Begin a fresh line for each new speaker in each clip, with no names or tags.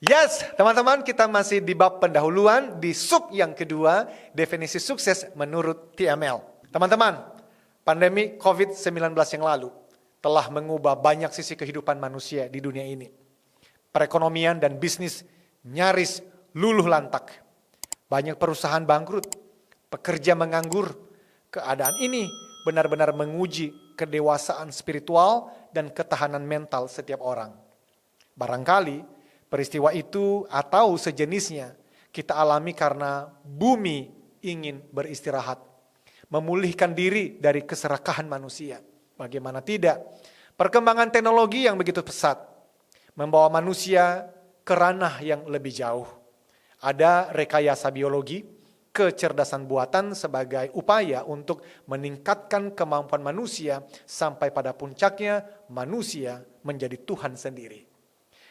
Yes, teman-teman, kita masih di bab pendahuluan di sub yang kedua, definisi sukses menurut TML. Teman-teman, pandemi COVID-19 yang lalu telah mengubah banyak sisi kehidupan manusia di dunia ini. Perekonomian dan bisnis nyaris luluh lantak. Banyak perusahaan bangkrut, pekerja menganggur. Keadaan ini benar-benar menguji kedewasaan spiritual dan ketahanan mental setiap orang. Barangkali peristiwa itu atau sejenisnya kita alami karena bumi ingin beristirahat, memulihkan diri dari keserakahan manusia. Bagaimana tidak? Perkembangan teknologi yang begitu pesat membawa manusia ke ranah yang lebih jauh. Ada rekayasa biologi, kecerdasan buatan sebagai upaya untuk meningkatkan kemampuan manusia sampai pada puncaknya manusia menjadi Tuhan sendiri.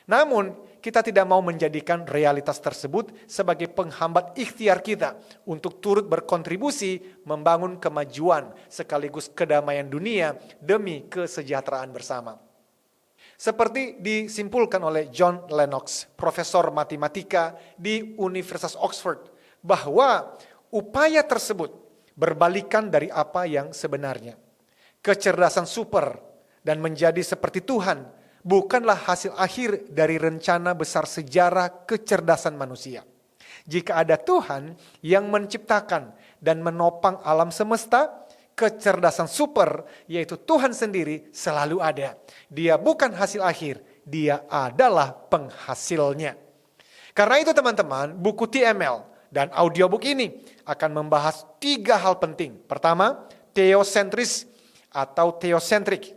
Namun, kita tidak mau menjadikan realitas tersebut sebagai penghambat ikhtiar kita untuk turut berkontribusi membangun kemajuan sekaligus kedamaian dunia demi kesejahteraan bersama. Seperti disimpulkan oleh John Lennox, profesor matematika di Universitas Oxford, bahwa upaya tersebut berbalikan dari apa yang sebenarnya. Kecerdasan super dan menjadi seperti Tuhan bukanlah hasil akhir dari rencana besar sejarah kecerdasan manusia. Jika ada Tuhan yang menciptakan dan menopang alam semesta, kecerdasan super, yaitu Tuhan sendiri, selalu ada. Dia bukan hasil akhir, dia adalah penghasilnya. Karena itu teman-teman, buku TML dan audiobook ini akan membahas 3 hal penting. Pertama, theosentris atau theocentric.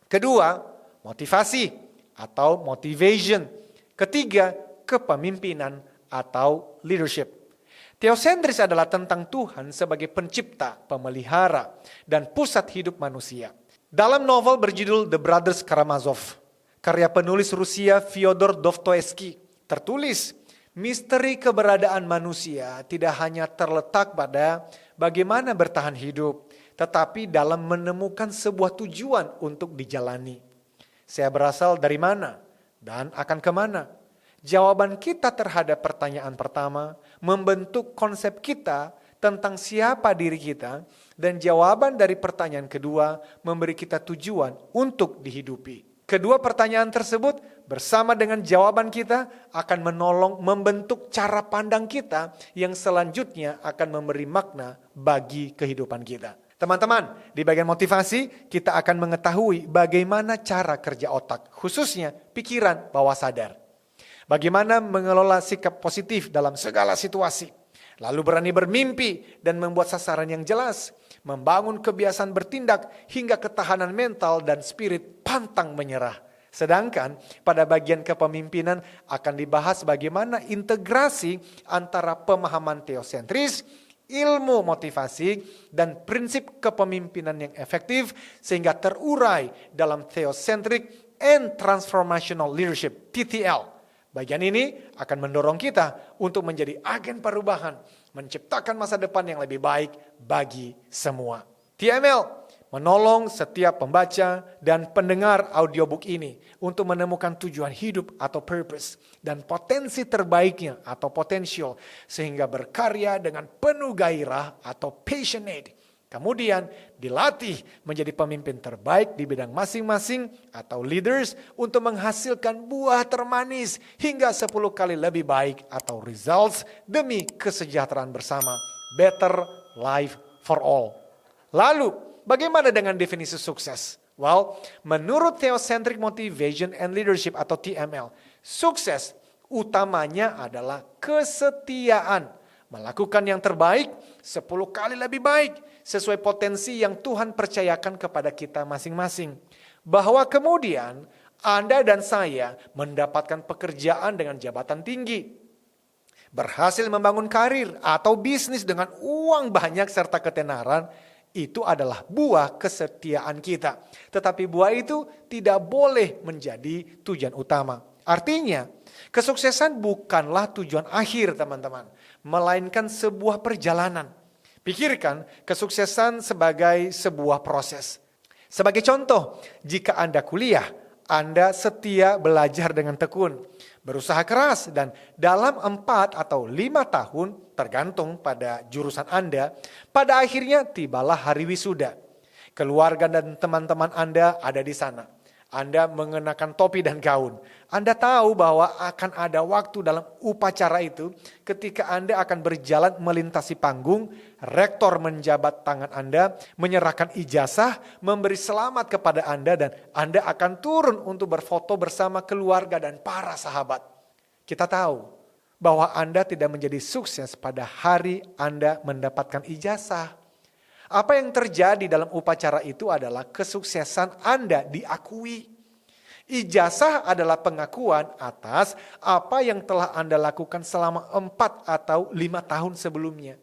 Kedua, motivasi atau motivation. Ketiga, kepemimpinan atau leadership. Theosentris adalah tentang Tuhan sebagai pencipta, pemelihara, dan pusat hidup manusia. Dalam novel berjudul The Brothers Karamazov, karya penulis Rusia Fyodor Dostoevsky, tertulis, misteri keberadaan manusia tidak hanya terletak pada bagaimana bertahan hidup, tetapi dalam menemukan sebuah tujuan untuk dijalani. Saya berasal dari mana dan akan kemana? Jawaban kita terhadap pertanyaan pertama membentuk konsep kita tentang siapa diri kita, dan jawaban dari pertanyaan kedua memberi kita tujuan untuk dihidupi. Kedua pertanyaan tersebut bersama dengan jawaban kita akan menolong membentuk cara pandang kita yang selanjutnya akan memberi makna bagi kehidupan kita. Teman-teman, di bagian motivasi kita akan mengetahui bagaimana cara kerja otak, khususnya pikiran bawah sadar. Bagaimana mengelola sikap positif dalam segala situasi. Lalu berani bermimpi dan membuat sasaran yang jelas. Membangun kebiasaan bertindak hingga ketahanan mental dan spirit pantang menyerah. Sedangkan pada bagian kepemimpinan akan dibahas bagaimana integrasi antara pemahaman teosentris, ilmu motivasi, dan prinsip kepemimpinan yang efektif sehingga terurai dalam Theocentric and Transformational Leadership, TTL. Bagian ini akan mendorong kita untuk menjadi agen perubahan, menciptakan masa depan yang lebih baik bagi semua. TML menolong setiap pembaca dan pendengar audiobook ini untuk menemukan tujuan hidup atau purpose dan potensi terbaiknya atau potential sehingga berkarya dengan penuh gairah atau passionate. Kemudian dilatih menjadi pemimpin terbaik di bidang masing-masing atau leaders untuk menghasilkan buah termanis hingga 10 kali lebih baik atau results demi kesejahteraan bersama. Better life for all. Lalu, bagaimana dengan definisi sukses? Well, menurut Theocentric Motivation and Leadership atau TML, sukses utamanya adalah kesetiaan. Melakukan yang terbaik 10 kali lebih baik sesuai potensi yang Tuhan percayakan kepada kita masing-masing. Bahwa kemudian Anda dan saya mendapatkan pekerjaan dengan jabatan tinggi. Berhasil membangun karir atau bisnis dengan uang banyak serta ketenaran. Itu adalah buah kesetiaan kita. Tetapi buah itu tidak boleh menjadi tujuan utama. Artinya, kesuksesan bukanlah tujuan akhir teman-teman. Melainkan sebuah perjalanan. Pikirkan kesuksesan sebagai sebuah proses. Sebagai contoh, jika Anda kuliah, Anda setia belajar dengan tekun. berusaha keras, dan dalam 4 atau 5 tahun, tergantung pada jurusan Anda, pada akhirnya tibalah hari wisuda. Keluarga dan teman-teman Anda ada di sana. Anda mengenakan topi dan gaun. Anda tahu bahwa akan ada waktu dalam upacara itu ketika Anda akan berjalan melintasi panggung, rektor menjabat tangan Anda, menyerahkan ijazah, memberi selamat kepada Anda, dan Anda akan turun untuk berfoto bersama keluarga dan para sahabat. Kita tahu bahwa Anda tidak menjadi sukses pada hari Anda mendapatkan ijazah. Apa yang terjadi dalam upacara itu adalah kesuksesan Anda diakui. Ijazah adalah pengakuan atas apa yang telah Anda lakukan selama 4 atau 5 tahun sebelumnya.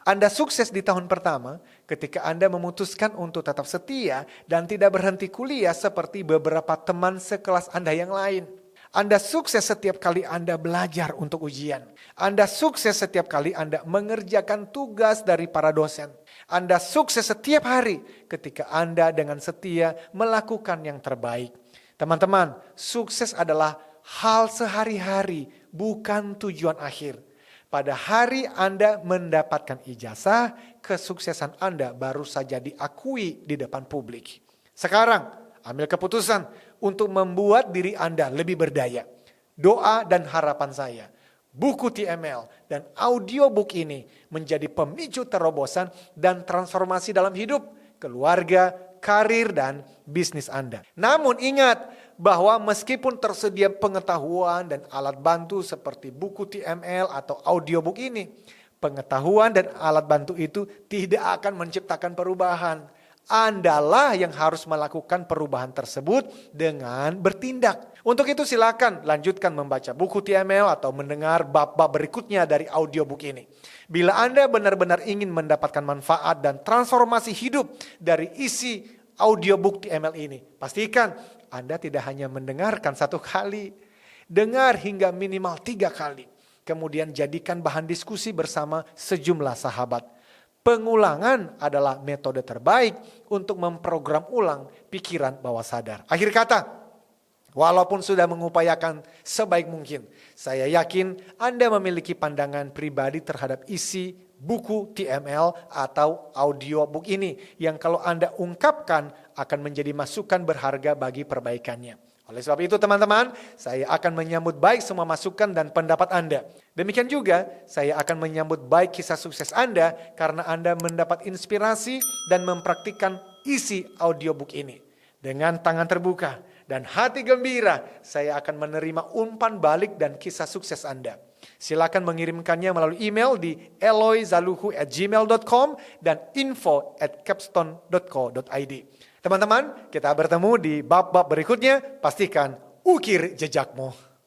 Anda sukses di tahun pertama ketika Anda memutuskan untuk tetap setia dan tidak berhenti kuliah seperti beberapa teman sekelas Anda yang lain. Anda sukses setiap kali Anda belajar untuk ujian. Anda sukses setiap kali Anda mengerjakan tugas dari para dosen. Anda sukses setiap hari ketika Anda dengan setia melakukan yang terbaik. Teman-teman, sukses adalah hal sehari-hari, bukan tujuan akhir. Pada hari Anda mendapatkan ijazah, kesuksesan Anda baru saja diakui di depan publik. Sekarang, ambil keputusan untuk membuat diri Anda lebih berdaya. Doa dan harapan saya, buku TML dan audiobook ini menjadi pemicu terobosan dan transformasi dalam hidup, keluarga, karir, dan bisnis Anda. Namun ingat bahwa meskipun tersedia pengetahuan dan alat bantu seperti buku TML atau audiobook ini, pengetahuan dan alat bantu itu tidak akan menciptakan perubahan. Andalah yang harus melakukan perubahan tersebut dengan bertindak. Untuk itu silakan lanjutkan membaca buku TML atau mendengar bab-bab berikutnya dari audiobook ini. Bila Anda benar-benar ingin mendapatkan manfaat dan transformasi hidup dari isi audiobook TML ini, pastikan Anda tidak hanya mendengarkan 1 kali, dengar hingga minimal 3 kali. Kemudian jadikan bahan diskusi bersama sejumlah sahabat. Pengulangan adalah metode terbaik untuk memprogram ulang pikiran bawah sadar. Akhir kata, walaupun sudah mengupayakan sebaik mungkin, saya yakin Anda memiliki pandangan pribadi terhadap isi buku TML atau audiobook ini yang kalau Anda ungkapkan akan menjadi masukan berharga bagi perbaikannya. Oleh sebab itu teman-teman, saya akan menyambut baik semua masukan dan pendapat Anda. Demikian juga, saya akan menyambut baik kisah sukses Anda karena Anda mendapat inspirasi dan mempraktikkan isi audiobook ini. Dengan tangan terbuka dan hati gembira, saya akan menerima umpan balik dan kisah sukses Anda. Silakan mengirimkannya melalui email di eloyzaluhu@gmail.com dan info@capstone.co.id. Teman-teman, kita bertemu di bab-bab berikutnya. Pastikan ukir jejakmu.